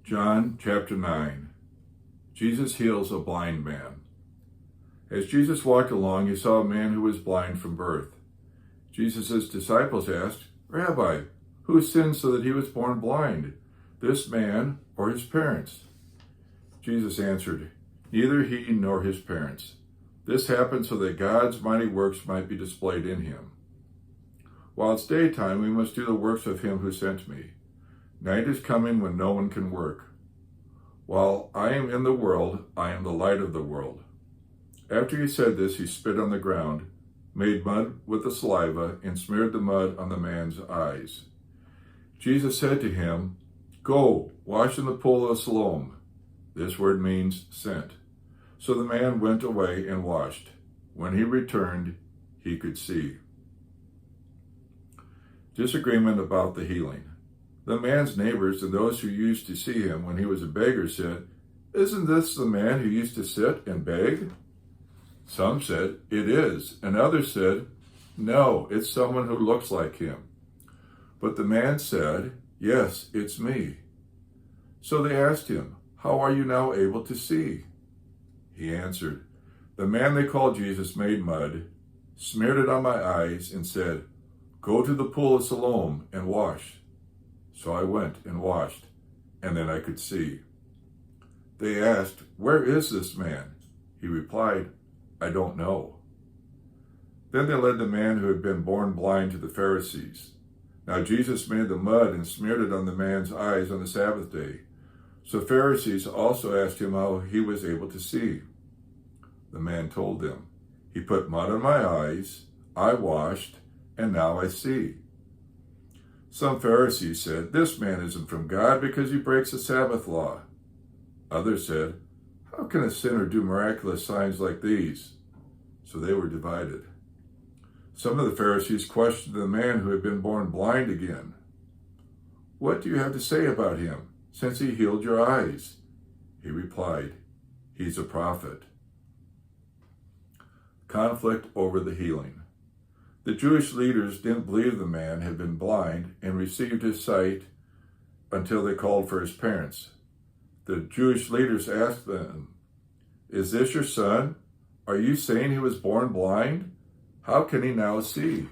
John chapter 9. Jesus heals a blind man. As Jesus walked along, he saw a man who was blind from birth. Jesus' disciples asked, "Rabbi, who sinned so that he was born blind, this man or his parents?" Jesus answered, "Neither he nor his parents. This happened so that God's mighty works might be displayed in him. While it's daytime, we must do the works of him who sent me. Night is coming when no one can work. While I am in the world, I am the light of the world." After he said this, he spit on the ground, made mud with the saliva, and smeared the mud on the man's eyes. Jesus said to him, "Go, wash in the pool of Siloam." This word means sent. So the man went away and washed. When he returned, he could see. Disagreement about the healing. The man's neighbors and those who used to see him when he was a beggar said, "Isn't this the man who used to sit and beg?" Some said, "It is," and others said, "No, it's someone who looks like him." But the man said, "Yes, it's me." So they asked him, "How are you now able to see?" He answered, "The man they called Jesus made mud, smeared it on my eyes, and said, 'Go to the pool of Siloam and wash.' So I went and washed, and then I could see." They asked, "Where is this man?" He replied, "I don't know." Then they led the man who had been born blind to the Pharisees. Now Jesus made the mud and smeared it on the man's eyes on the Sabbath day. So Pharisees also asked him how he was able to see. The man told them, "He put mud on my eyes, I washed, and now I see." Some Pharisees said, "This man isn't from God because he breaks the Sabbath law." Others said, "How can a sinner do miraculous signs like these?" So they were divided. Some of the Pharisees questioned the man who had been born blind again. "What do you have to say about him, since he healed your eyes?" He replied, "He's a prophet." Conflict over the healing. The Jewish leaders didn't believe the man had been blind and received his sight until they called for his parents. The Jewish leaders asked them, "Is this your son? Are you saying he was born blind? How can he now see?"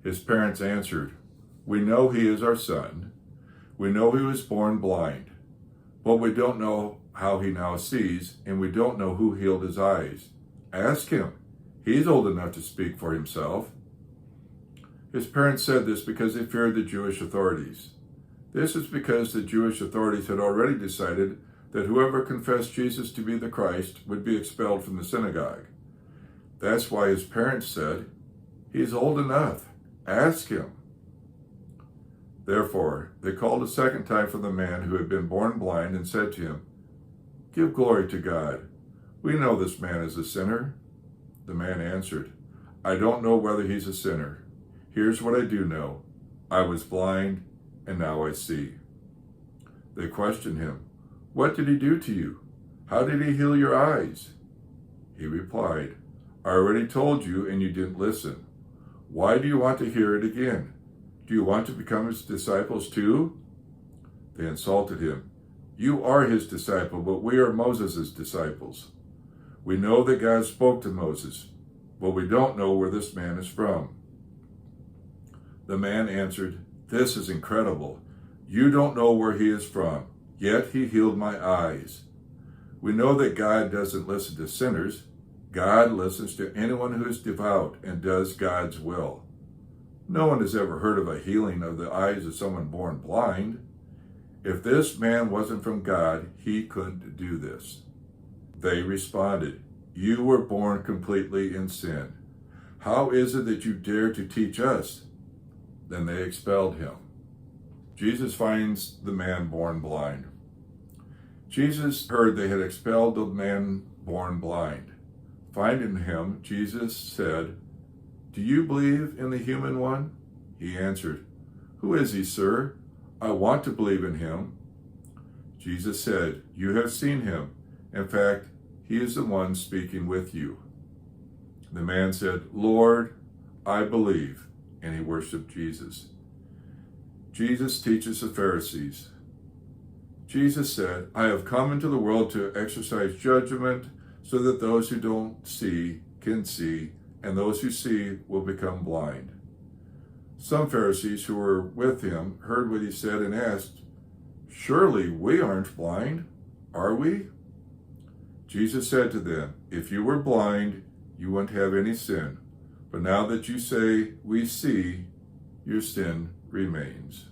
His parents answered, "We know he is our son. We know he was born blind, but we don't know how he now sees, and we don't know who healed his eyes. Ask him. He's old enough to speak for himself." His parents said this because they feared the Jewish authorities. This is because the Jewish authorities had already decided that whoever confessed Jesus to be the Christ would be expelled from the synagogue. That's why his parents said, "He's old enough. Ask him." Therefore, they called a second time for the man who had been born blind and said to him, "Give glory to God. We know this man is a sinner." The man answered, "I don't know whether he's a sinner. Here's what I do know. I was blind, and now I see." They questioned him, "What did he do to you? How did he heal your eyes?" He replied, "I already told you, and you didn't listen. Why do you want to hear it again? Do you want to become his disciples too?" They insulted him. "You are his disciple, but we are Moses' disciples. We know that God spoke to Moses, but we don't know where this man is from." The man answered, "This is incredible. You don't know where he is from, yet he healed my eyes. We know that God doesn't listen to sinners. God listens to anyone who is devout and does God's will. No one has ever heard of a healing of the eyes of someone born blind. If this man wasn't from God, he couldn't do this." They responded, "You were born completely in sin. How is it that you dare to teach us?" Then they expelled him. Jesus finds the man born blind. Jesus heard they had expelled the man born blind. Finding him, Jesus said, "Do you believe in the human one?" He answered, "Who is he, sir? I want to believe in him." Jesus said, "You have seen him. In fact, he is the one speaking with you." The man said, "Lord, I believe," and he worshiped Jesus. Jesus teaches the Pharisees. Jesus said, I have come into the world to exercise judgment so that those who don't see can see, and those who see will become blind. Some Pharisees who were with him heard what he said and asked, Surely we aren't blind, are we? Jesus said to them, If you were blind, you wouldn't have any sin. But now that you say we see, your sin remains.